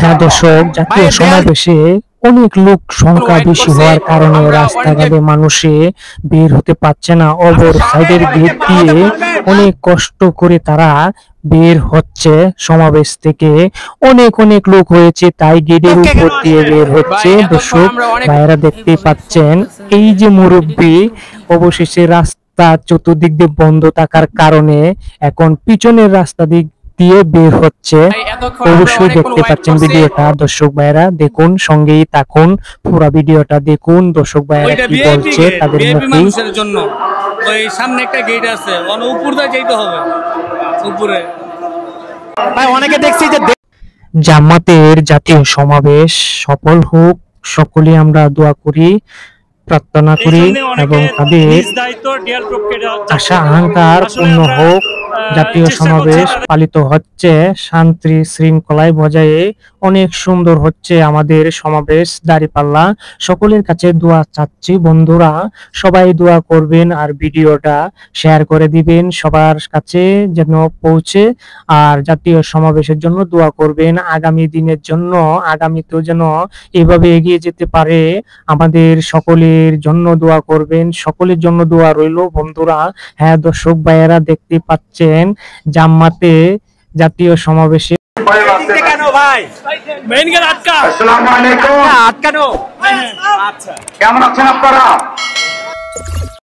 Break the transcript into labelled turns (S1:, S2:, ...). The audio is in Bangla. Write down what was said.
S1: হ্যাঁ দর্শক, জাতীয় সমাবেশে অনেক লোক সংখ্যা বেশি হওয়ার কারণে রাস্তাঘাটে মানুষে বের হতে পারছে না। অপর সাইডের গেট দিয়ে অনেক কষ্ট করে তারা বের হচ্ছে সমাবেশ থেকে। অনেক অনেক লোক হয়েছে, তাই গেটের উপর দিয়ে বের হচ্ছে। দর্শক ভাইয়েরা দেখতে পাচ্ছেন, এই যে মুরব্বী অবশেষে রাস্তা চতুর্দিক দিয়ে বন্ধ থাকার কারণে এখন পিছনের রাস্তা দিক দিয়ে বের হচ্ছে। অবশ্যই দেখতে পাচ্ছেন ভিডিওটা। দর্শক ভাইরা দেখুন, সঙ্গেই থাকুন, পুরো ভিডিওটা দেখুন। দর্শক ভাইরা কি বলছে তাদের মুখেই।
S2: জন্য ওই সামনে একটা গেট আছে, উপর দিয়ে যেতে হবে। উপরে ভাই অনেকে দেখছি যে
S1: জামাতের জাতীয় সমাবেশ সফল হোক, সকলে আমরা দোয়া করি, প্রার্থনা করি এবং তাদের আশা আকাঙ্ক্ষার পূর্ণ হোক। জাতীয় সমাবেশ পালিত হচ্ছে শান্তি শৃঙ্খলায় বজায়ে, অনেক সুন্দর হচ্ছে আমাদের সমাবেশ দাঁড়িপাল্লা। সকলের কাছে দোয়া চাচ্ছি বন্ধুরা, সবাই দোয়া করবেন আর ভিডিওটা শেয়ার করে দিবেন সবার কাছে যেন পৌঁছে। আর জাতীয় সমাবেশের জন্য দোয়া করবেন, আগামী দিনের জন্য, আগামীতেও যেন এভাবে এগিয়ে যেতে পারে। আমাদের সকলের জন্য দোয়া করবেন, সকলের জন্য দোয়া রইল বন্ধুরা। হ্যাঁ দর্শক ভাইয়েরা দেখতে পাচ্ছেন, জামাতে জাতীয় সমাবেশে
S3: কেমন আছেন আপনারা?